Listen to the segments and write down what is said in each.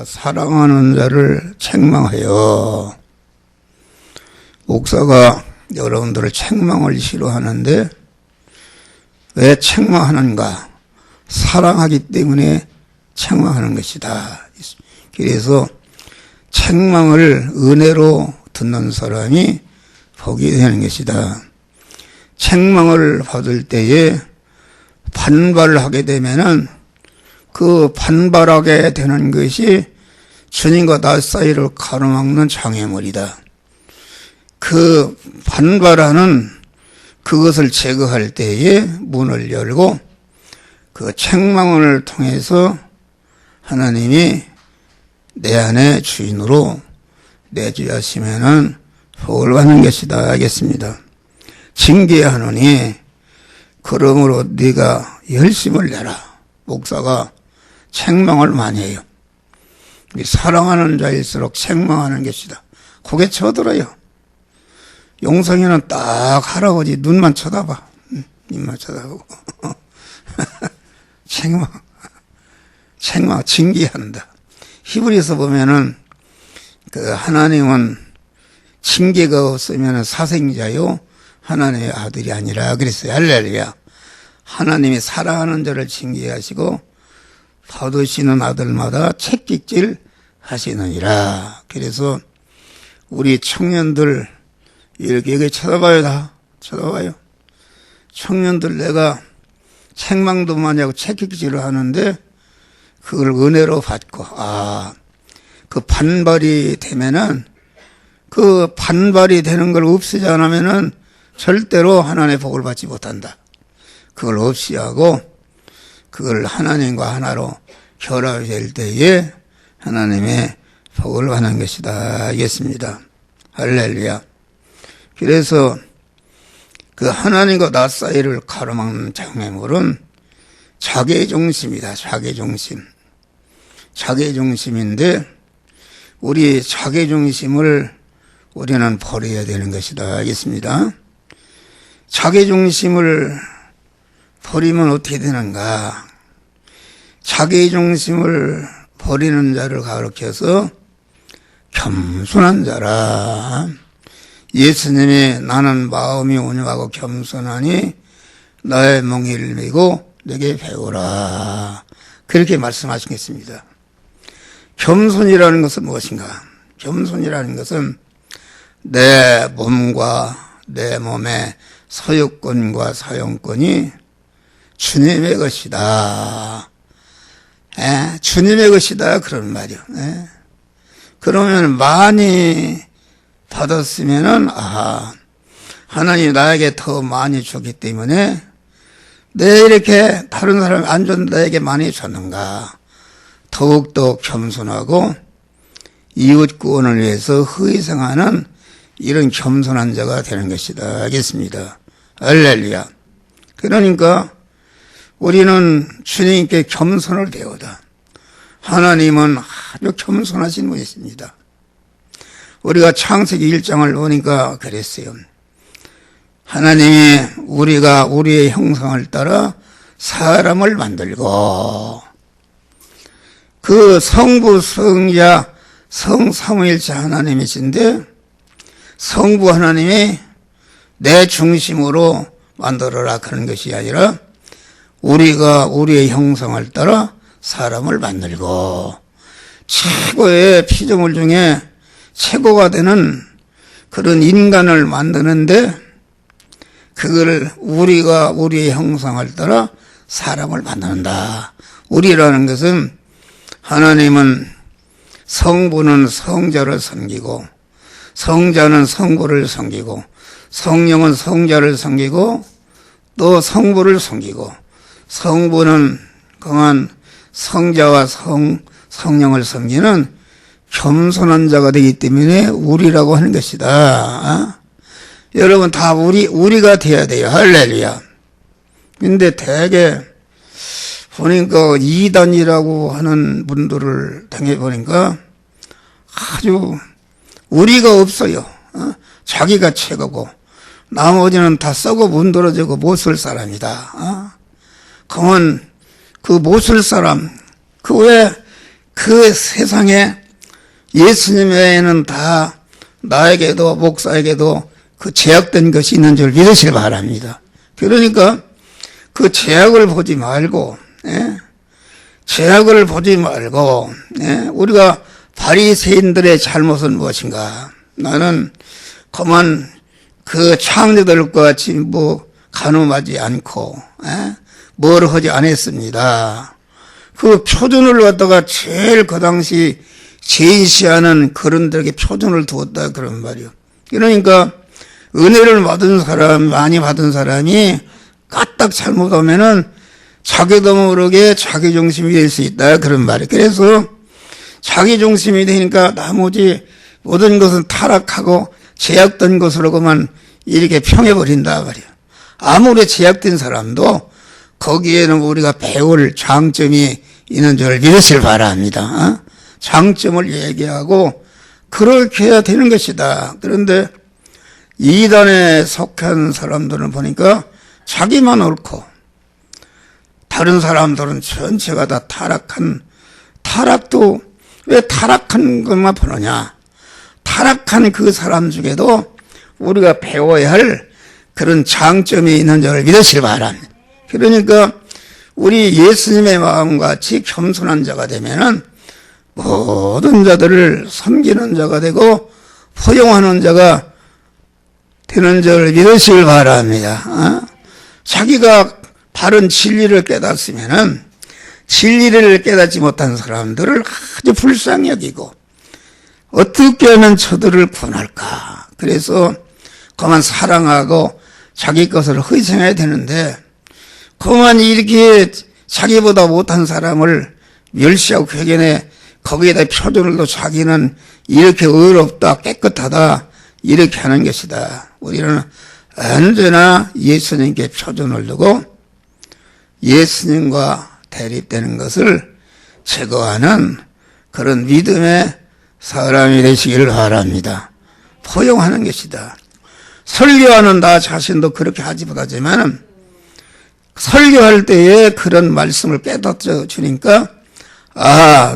사랑하는 자를 책망하여. 목사가 여러분들을 책망을 싫어하는데 왜 책망하는가? 사랑하기 때문에 책망하는 것이다. 그래서 책망을 은혜로 듣는 사람이 복이 되는 것이다. 책망을 받을 때에 반발을 하게 되면은 그 반발하게 되는 것이 주님과 나 사이를 가로막는 장애물이다. 그 반발하는 그것을 제거할 때에 문을 열고 그 책망을 통해서 하나님이 내 안에 주인으로 내주하시면은 복을 받는 것이다 하겠습니다. 징계하노니 그러므로 네가 열심을 내라. 목사가 책망을 많이 해요. 사랑하는 자일수록 책망하는 것이다. 고개 쳐들어요. 용성이는 딱 할아버지 눈만 쳐다봐. 눈만 쳐다보고 책망, 징계한다. 히브리서 보면은 그 하나님은 징계가 없으면 사생자요 하나님의 아들이 아니라 그랬어요. 할렐루야. 하나님이 사랑하는 자를 징계하시고 받으시는 아들마다 채찍질 하시느니라. 그래서 우리 청년들 이렇게 쳐다봐요. 다 쳐다봐요. 청년들 내가 책망도 많이 하고 채찍질을 하는데 그걸 은혜로 받고 그 반발이 되면은 그 반발이 되는 걸 없애지 않으면은 절대로 하나님의 복을 받지 못한다. 그걸 없이 하고 그걸 하나님과 하나로 결합이 될 때에 하나님의 복을 받는 것이다 하겠습니다. 할렐루야. 그래서 그 하나님과 나 사이를 가로막는 장애물은 자기중심이다. 자기중심인데 우리 자기중심을 우리는 버려야 되는 것이다 하겠습니다. 자기중심을 버리면 어떻게 되는가? 자기중심을 버리는 자를 가르쳐서 겸손한 자라. 예수님이 나는 마음이 온유하고 겸손하니 나의 멍에를 메고 내게 배우라. 그렇게 말씀하시겠습니다. 겸손이라는 것은 무엇인가? 겸손이라는 것은 내 몸과 내 몸의 소유권과 사용권이 주님의 것이다. 주님의 것이다. 그런 말이요. 그러면 많이 받았으면은, 하나님이 나에게 더 많이 줬기 때문에 내 이렇게 다른 사람이 안 줬는데 나에게 많이 줬는가. 더욱더 겸손하고 이웃 구원을 위해서 희생하는 이런 겸손한 자가 되는 것이다 하겠습니다. 할렐루야. 그러니까 우리는 주님께 겸손을 배우다. 하나님은 아주 겸손하신 분이십니다. 우리가 창세기 1장을 보니까 그랬어요. 하나님이 우리가 우리의 형상을 따라 사람을 만들고 그 성부 성자 성삼위일체 하나님이신데 성부 하나님이 내 중심으로 만들어라 그런 것이 아니라 우리가 우리의 형상을 따라 사람을 만들고 최고의 피조물 중에 최고가 되는 그런 인간을 만드는데 그걸 우리가 우리의 형상을 따라 사람을 만든다. 우리라는 것은 하나님은 성부는 성자를 섬기고 성자는 성부를 섬기고 성령은 성자를 섬기고 또 성부를 섬기고 성부는 그만 성자와 성령을 섬기는 겸손한 자가 되기 때문에 우리라고 하는 것이다. 여러분 다 우리가 돼야 돼요. 할렐루야. 근데 대개 보니까 이단이라고 하는 분들을 당해보니까 아주 우리가 없어요. 자기가 최고고 나머지는 다 썩어 문드러지고 못 쓸 사람이다. 그러면 그 못 쓸 사람, 그 왜 그 세상에 예수님 외에는 다 나에게도 목사에게도 그 제약된 것이 있는 줄 믿으시기 바랍니다. 그러니까 그 제약을 보지 말고, 제약을 보지 말고, 우리가 바리새인들의 잘못은 무엇인가? 나는 그만 그 창녀들과 같이 간음하지 않고, 뭘 하지 않았습니다. 그 표준을 갖다가 제일 그 당시 제시하는 그런들에게 표준을 두었다 그런 말이요. 그러니까 은혜를 받은 사람, 많이 받은 사람이 까딱 잘못하면은 자기도 모르게 자기중심이 될 수 있다 그런 말이에요. 그래서 자기중심이 되니까 나머지 모든 것은 타락하고 제약된 것으로만 이렇게 평해버린다 말이에요. 아무리 제약된 사람도 거기에는 우리가 배울 장점이 있는 줄 믿으시길 바랍니다. 장점을 얘기하고 그렇게 해야 되는 것이다. 그런데 이단에 속한 사람들은 보니까 자기만 옳고 다른 사람들은 전체가 다 타락도 왜 타락한 것만 보느냐. 타락한 그 사람 중에도 우리가 배워야 할 그런 장점이 있는 줄 믿으시길 바랍니다. 그러니까 우리 예수님의 마음같이 겸손한 자가 되면은 모든 자들을 섬기는 자가 되고 포용하는 자가 되는 줄 믿으시길 바랍니다. 자기가 바른 진리를 깨닫으면은 진리를 깨닫지 못한 사람들을 아주 불쌍히 여기고 어떻게 하면 저들을 구원할까. 그래서 그만 사랑하고 자기 것을 희생해야 되는데 그만 이렇게 자기보다 못한 사람을 멸시하고 괴견해 거기에다 표준을 둬 자기는 이렇게 의롭다 깨끗하다 이렇게 하는 것이다. 우리는 언제나 예수님께 표준을 두고 예수님과 대립되는 것을 제거하는 그런 믿음의 사람이 되시기를 바랍니다. 포용하는 것이다. 설교하는 나 자신도 그렇게 하지 못하지만 설교할 때에 그런 말씀을 깨닫게 주니까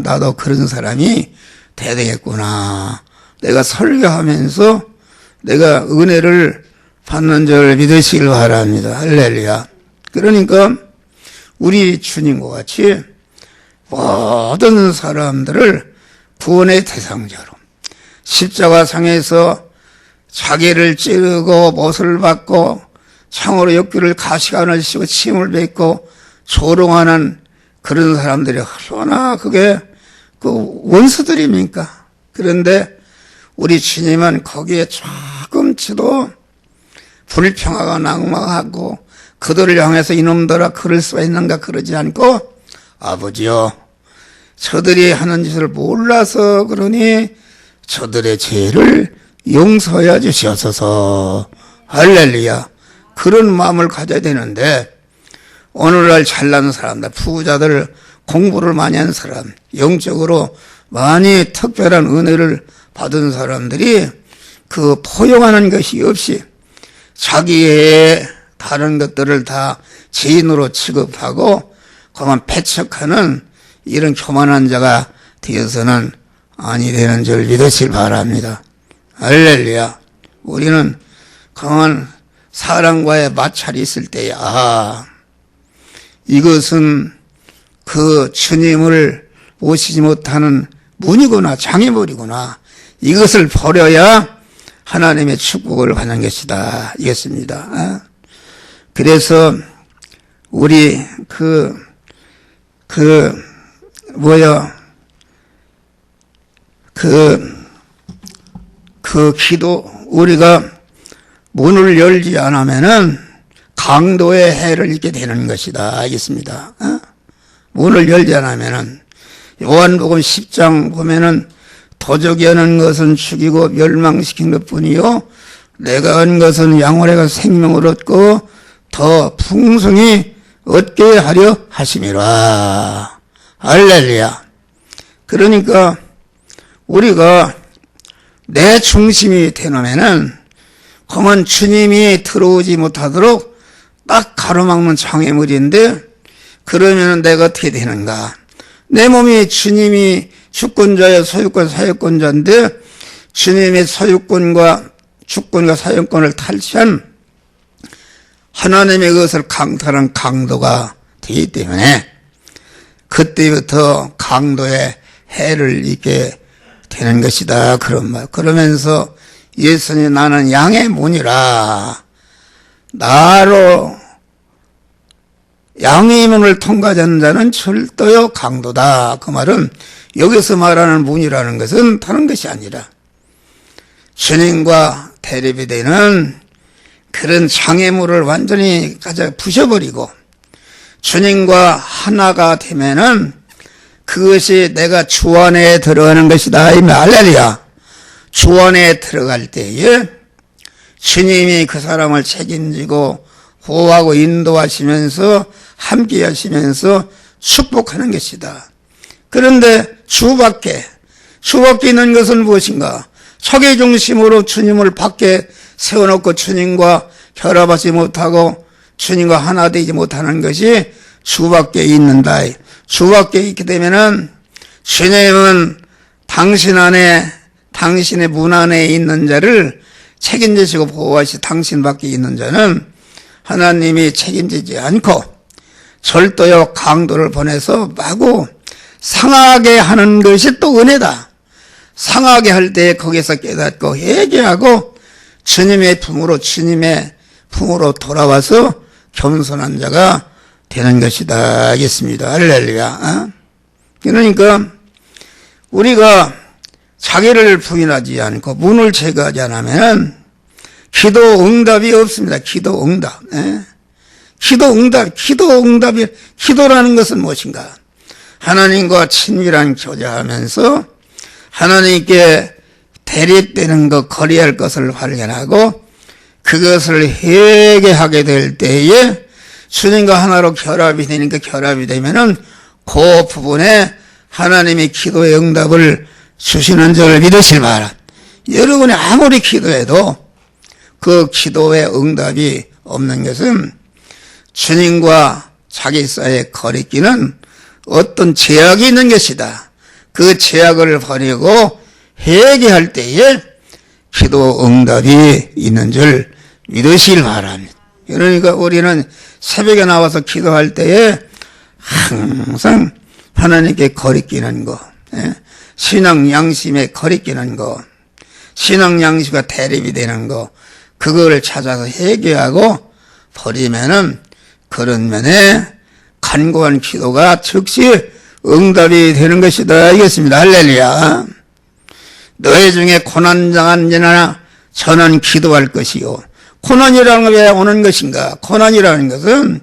나도 그런 사람이 돼야 되겠구나. 내가 설교하면서 내가 은혜를 받는 줄 믿으시길 바랍니다. 할렐루야. 그러니까 우리 주님과 같이 모든 사람들을 구원의 대상자로 십자가상에서 자기를 찌르고 못을 받고 창으로 역귀를 가시관을 씌고 침을 뱉고 조롱하는 그런 사람들이 얼마나 그게 그 원수들입니까? 그런데 우리 주님은 거기에 조금치도 불평하고 낙마하고 그들을 향해서 이놈들아 그럴 수가 있는가 그러지 않고 아버지여 저들이 하는 짓을 몰라서 그러니 저들의 죄를 용서해 주시옵소서. 할렐루야. 그런 마음을 가져야 되는데 오늘날 잘난 사람들, 부자들, 공부를 많이 한 사람, 영적으로 많이 특별한 은혜를 받은 사람들이 그 포용하는 것이 없이 자기의 다른 것들을 다 죄인으로 취급하고 그만 배척하는 이런 교만한 자가 되어서는 아니 되는 줄 믿으시길 바랍니다. 할렐루야. 우리는 그만 사람과의 마찰이 있을 때에 이것은 그 주님을 모시지 못하는 문이구나 장애물이구나. 이것을 버려야 하나님의 축복을 받는 것이다. 이겠습니다. 그래서 우리 기도 우리가 문을 열지 않으면은 강도의 해를 입게 되는 것이다. 알겠습니다. 문을 열지 않으면은 요한복음 10장 보면은 도적이 하는 것은 죽이고 멸망시킨 것뿐이요 내가 한 것은 양호래가 생명을 얻고 더 풍성히 얻게 하려 하심이라. 할렐루야. 그러니까 우리가 내 중심이 되면은 그만 주님이 들어오지 못하도록 딱 가로막는 장애물인데 그러면 내가 어떻게 되는가? 내 몸이 주님이 주권자여 소유권 사유권자인데 주님의 소유권과 주권과 사유권을 탈취한 하나님의 것을 강탈한 강도가 되기 때문에 그때부터 강도의 해를 입게 되는 것이다. 그런 말. 그러면서 예수님이 나는 양의 문이라. 나로 양의 문을 통과하지 않는 자는 절도요 강도다. 그 말은 여기서 말하는 문이라는 것은 다른 것이 아니라 주님과 대립이 되는 그런 장애물을 완전히 가져 부셔버리고 주님과 하나가 되면은 그것이 내가 주 안에 들어가는 것이다. 이 할렐루야. 주 안에 들어갈 때에 주님이 그 사람을 책임지고 보호하고 인도하시면서 함께 하시면서 축복하는 것이다. 그런데 주 밖에 있는 것은 무엇인가? 자기 중심으로 주님을 밖에 세워놓고 주님과 결합하지 못하고 주님과 하나 되지 못하는 것이 주 밖에 있는다. 주 밖에 있게 되면은 주님은 당신 안에, 당신의 문 안에 있는 자를 책임지시고 보호하시 당신 밖에 있는 자는 하나님이 책임지지 않고 절도요 강도를 보내서 마구 상하게 하는 것이 또 은혜다. 상하게 할 때 거기서 깨닫고 회개하고 주님의 품으로 돌아와서 겸손한 자가 되는 것이다. 알겠습니다. 할렐루야. 그러니까 우리가 자기를 부인하지 않고 문을 제거하지 않으면 기도 응답이 없습니다. 기도 응답. 기도라는 것은 무엇인가? 하나님과 친밀한 교제하면서 하나님께 대립되는 것, 거리할 것을 발견하고 그것을 회개하게 될 때에 주님과 하나로 결합이 되니까 결합이 되면은 그 부분에 하나님이 기도의 응답을 주시는 줄 믿으실 바라. 여러분이 아무리 기도해도 그 기도의 응답이 없는 것은 주님과 자기 사이의 거리끼는 어떤 제약이 있는 것이다. 그 제약을 버리고 회개할 때에 기도 응답이 있는 줄 믿으시길 바랍니다. 그러니까 우리는 새벽에 나와서 기도할 때에 항상 하나님께 거리끼는 거, 신앙 양심에 거리끼는 거, 신앙 양심과 대립이 되는 거, 그걸 찾아서 회개하고 버리면은 그런 면에 간구한 기도가 즉시 응답이 되는 것이다. 알겠습니다. 할렐루야. 너희 중에 고난 당한 자나 저는 기도할 것이요. 고난이라는 게 왜 오는 것인가? 고난이라는 것은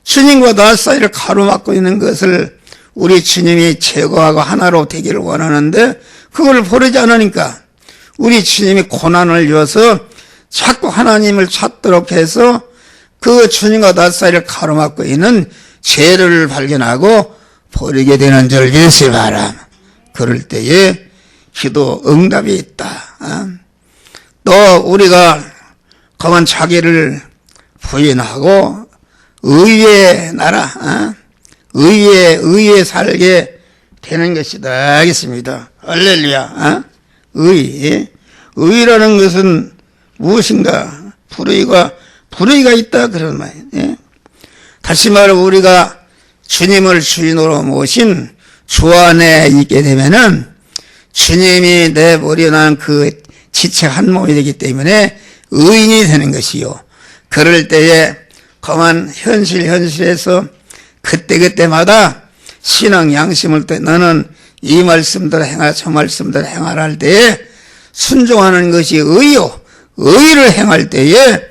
주님과 나 사이를 가로막고 있는 것을 우리 주님이 제거하고 하나로 되기를 원하는데 그걸 버리지 않으니까 우리 주님이 고난을 줘서 자꾸 하나님을 찾도록 해서 그 주님과 나 사이를 가로막고 있는 죄를 발견하고 버리게 되는 줄 믿으시 바람. 그럴 때에 기도 응답이 있다. 또 우리가 그만 자기를 부인하고 의에 나라, 의에 살게 되는 것이다. 알겠습니다. 할렐루야. 의라는 것은 무엇인가? 불의가 있다. 그런 말이에요. 다시 말해 우리가 주님을 주인으로 모신 주 안에 있게 되면은 주님이 내버려놓은 그 지체 한 몸이 되기 때문에 의인이 되는 것이요. 그럴 때에 그만 현실에서 그때마다 신앙 양심을 때 너는 이 말씀대로 행하라 저 말씀대로 행하라 할 때에 순종하는 것이 의요. 의를 행할 때에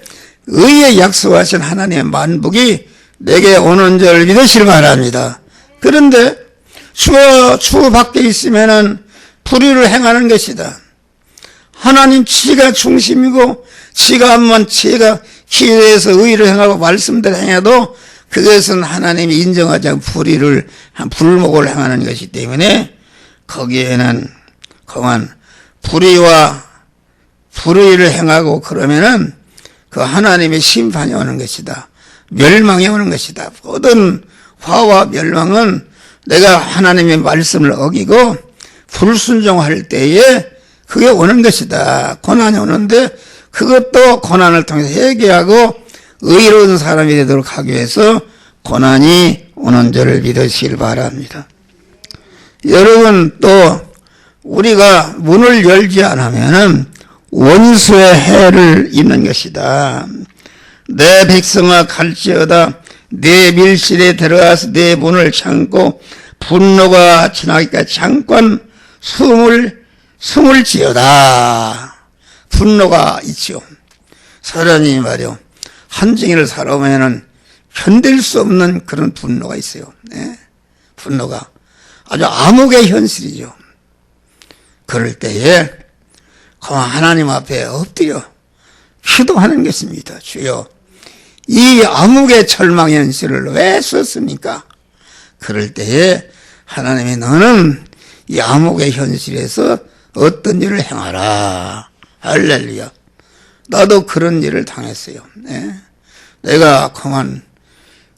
의에 약속하신 하나님의 만복이 내게 오는 줄 믿으시길 바랍니다. 그런데 주 밖에 있으면은 불의를 행하는 것이다. 하나님 지가 중심이고 지가 기회에서 의를 행하고 말씀대로 행해도 그것은 하나님이 인정하지 않고 불목을 행하는 것이기 때문에 거기에는 그만 불의를 행하고 그러면은 그 하나님의 심판이 오는 것이다. 멸망이 오는 것이다. 모든 화와 멸망은 내가 하나님의 말씀을 어기고 불순종할 때에 그게 오는 것이다. 고난이 오는데 그것도 고난을 통해서 해결하고 의로운 사람이 되도록 하기 위해서 고난이 오는 줄을 믿으시길 바랍니다. 여러분, 또 우리가 문을 열지 않으면 원수의 해를 입는 것이다. 내 백성아 갈지어다 내 밀실에 들어가서 내 문을 참고 분노가 지나기까지 잠깐 숨을 지어다. 분노가 있죠. 사람이 말이요, 한증인을 살아오면은 견딜 수 없는 그런 분노가 있어요. 네? 분노가 아주 암흑의 현실이죠. 그럴 때에 하나님 앞에 엎드려 기도하는 것입니다. 주여, 이 암흑의 절망 현실을 왜 썼습니까? 그럴 때에 하나님이 너는 이 암흑의 현실에서 어떤 일을 행하라. 할렐루야. 나도 그런 일을 당했어요. 네? 내가 그만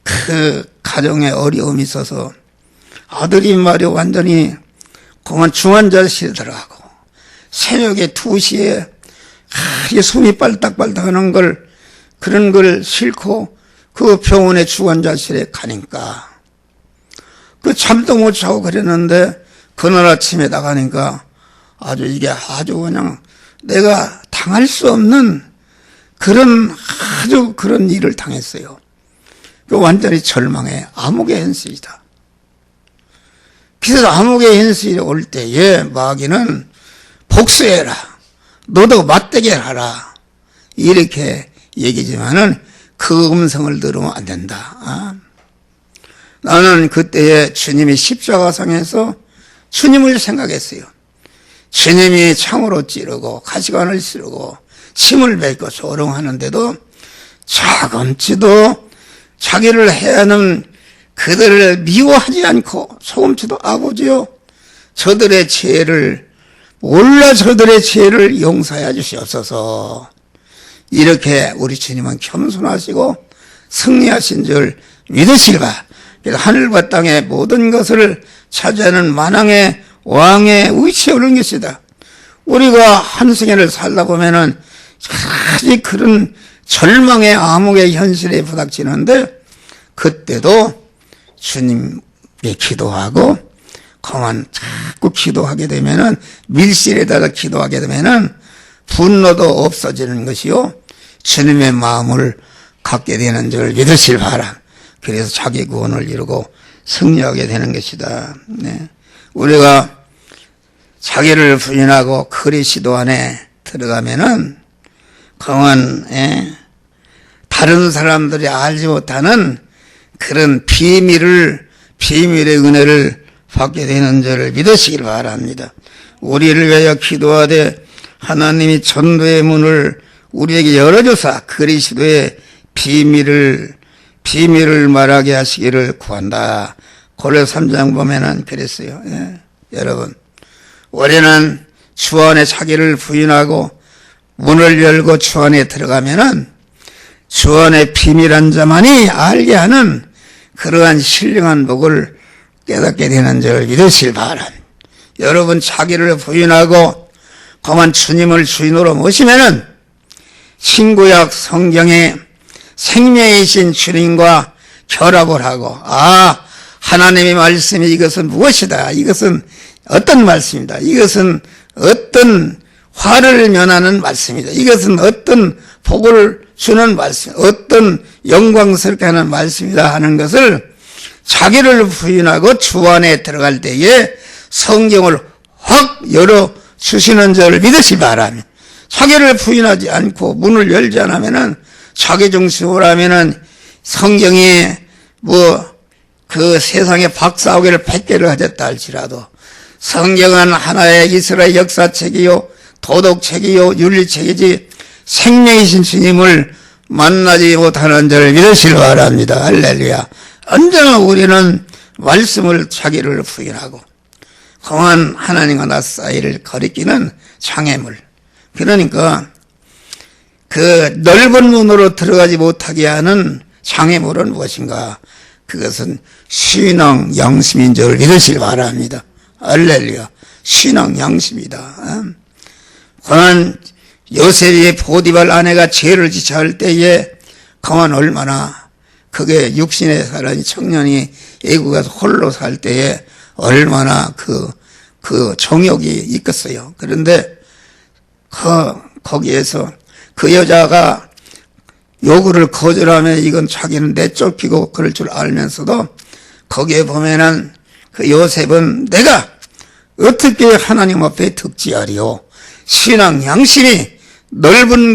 그 가정에 어려움이 있어서 아들이 말이야 완전히 그만 중환자실에 들어가고 새벽에 2시에 숨이 빨딱빨딱 하는 걸 그런 걸 싫고 그 병원에 중환자실에 가니까 그 잠도 못 자고 그랬는데 그날 아침에 나가니까 이게 아주 그냥 내가 당할 수 없는 그런 아주 그런 일을 당했어요. 그 완전히 절망의 암흑의 현실이다. 그래서 암흑의 현실이 올 때에 마귀는 복수해라. 너도 맞대게 하라. 이렇게 얘기지만은 그 음성을 들으면 안 된다. 나는 그때에 주님이 십자가상에서 주님을 생각했어요. 주님이 창으로 찌르고 가시관을 찌르고 침을 뱉고 조롱하는데도 자금치도 자기를 해하는 그들을 미워하지 않고 소금치도 아버지요 저들의 죄를 몰라 저들의 죄를 용서해 주시옵소서. 이렇게 우리 주님은 겸손하시고 승리하신 줄 믿으시라. 그래서 하늘과 땅의 모든 것을 차지하는 만왕의 왕의 위치에 오른 것이다. 우리가 한 생애를 살다 보면은 아주 그런 절망의 암흑의 현실에 부닥치는데 그때도 주님께 기도하고 그만 자꾸 기도하게 되면은 밀실에다가 기도하게 되면은 분노도 없어지는 것이요 주님의 마음을 갖게 되는 줄 믿으실 바람. 그래서 자기 구원을 이루고 승리하게 되는 것이다. 네. 우리가 자기를 부인하고 그리스도 안에 들어가면은 그만 다른 사람들이 알지 못하는 그런 비밀의 은혜를 받게 되는 줄을 믿으시길 바랍니다. 우리를 위하여 기도하되 하나님이 전도의 문을 우리에게 열어줘서 그리스도의 비밀을 말하게 하시기를 구한다. 고린도서 3장 보면은 그랬어요. 여러분, 우리는 주 안에 자기를 부인하고 문을 열고 주 안에 들어가면은 주 안에 비밀한 자만이 알게 하는 그러한 신령한 복을 깨닫게 되는 줄 믿으실 바람. 여러분 자기를 부인하고 그만 주님을 주인으로 모시면은 신구약 성경에 생명이신 주님과 결합을 하고 하나님의 말씀이 이것은 무엇이다. 이것은 어떤 말씀이다. 이것은 어떤 화를 면하는 말씀이다. 이것은 어떤 복을 주는 말씀, 어떤 영광스럽게 하는 말씀이다 하는 것을 자기를 부인하고 주 안에 들어갈 때에 성경을 확 열어주시는 자를 믿으시 바라며 자기를 부인하지 않고 문을 열지 않으면은 자기 중심으로 하면은 성경이 그 세상에 박사학위를 100개를 가졌다 할지라도 성경은 하나의 이스라엘 역사책이요 도덕책이요 윤리책이지 생명이신 주님을 만나지 못하는 자를 믿으시길 바랍니다. 할렐루야. 언제나 우리는 말씀을 자기를 부인하고 그만 하나님과 나 사이를 거리끼는 장애물. 그러니까 그 넓은 문으로 들어가지 못하게 하는 장애물은 무엇인가? 그것은 신앙 양심인 줄 믿으시기 바랍니다. 할렐루야. 신앙 양심이다. 그는 요셉의 보디발 아내가 죄를 지체할 때에 그만 얼마나 그게 육신의 사람이 청년이 애국 가서 홀로 살 때에 얼마나 그 정욕이 있겠어요. 그런데 거기에서 그 여자가 요구를 거절하면 이건 자기는 내쫓기고 그럴 줄 알면서도 거기에 보면은 그 요셉은 내가 어떻게 하나님 앞에 득지하리요. 신앙 양심이 넓은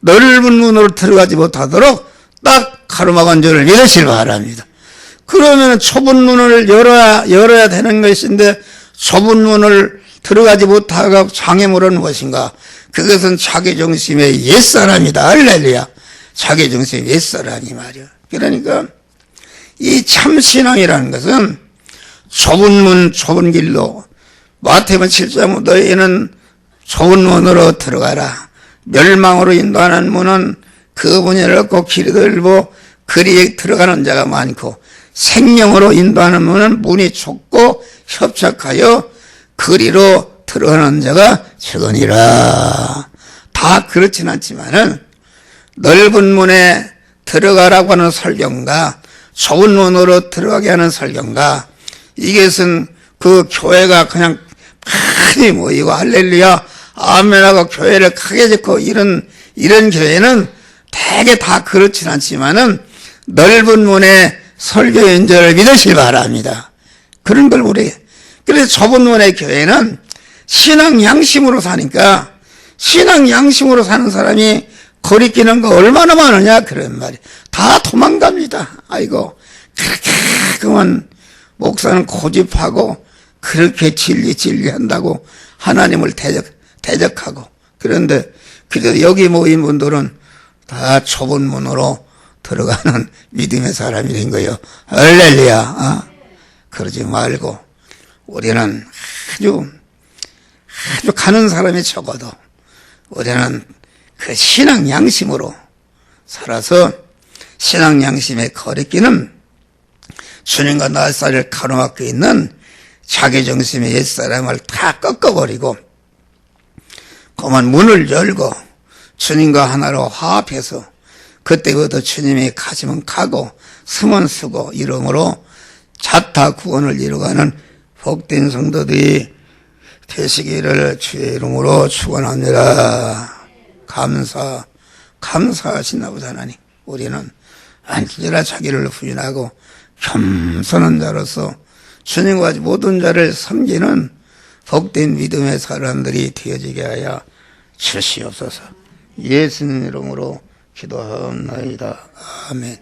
문으로 들어가지 못하도록 딱 가로막은 줄을 믿으시기 바랍니다. 그러면 좁은 문을 열어야 되는 것인데 좁은 문을 들어가지 못하고 장애물은 무엇인가? 그것은 자기중심의 옛사람이다. 할렐루야. 자기중심의 옛사람이 말이야. 그러니까 이 참신앙이라는 것은 좁은 문 좁은 길로 마태복음 7장 너희는 좁은 문으로 들어가라. 멸망으로 인도하는 문은 그 문이 넓고 길이 넓고 그리에 들어가는 자가 많고 생명으로 인도하는 문은 문이 좁고 협착하여 그리로 들어가는 자가 적으니라. 다 그렇진 않지만은 넓은 문에 들어가라고 하는 설경과 좁은 문으로 들어가게 하는 설경과 이것은 그 교회가 그냥 많이 모이고 할렐루야 아멘하고 교회를 크게 짓고 이런 교회는 되게 다 그렇진 않지만은 넓은 문에 설교인 줄 믿으시기 바랍니다. 그런 걸 그래서 좁은 문의 교회는 신앙 양심으로 사니까 신앙 양심으로 사는 사람이 거리끼는 거 얼마나 많으냐 그런 말이 다 도망갑니다. 아이고 그렇게 그만 목사는 고집하고 그렇게 진리 한다고 하나님을 대적하고 그런데 그래도 여기 모인 분들은 다 좁은 문으로 들어가는 믿음의 사람이 된 거예요. 할렐루야. 그러지 말고 우리는 아주 가는 사람이 적어도 우리는 그 신앙 양심으로 살아서 신앙 양심에 거리끼는 주님과 나사를 가로막고 있는 자기중심의 옛사람을 다 꺾어버리고 그만 문을 열고 주님과 하나로 화합해서 그때부터 주님이 가시면 가고 쓰면 쓰고 이름으로 자타 구원을 이루가는 복된 성도들이 되시기를 주의 이름으로 축원합니다. 감사하시나 보다 하나님. 우리는 언제나 자기를 부인하고 겸손한 자로서 주님과 모든 자를 섬기는 복된 믿음의 사람들이 되어지게 하여 주시옵소서. 예수님 이름으로 기도하옵나이다. 아멘.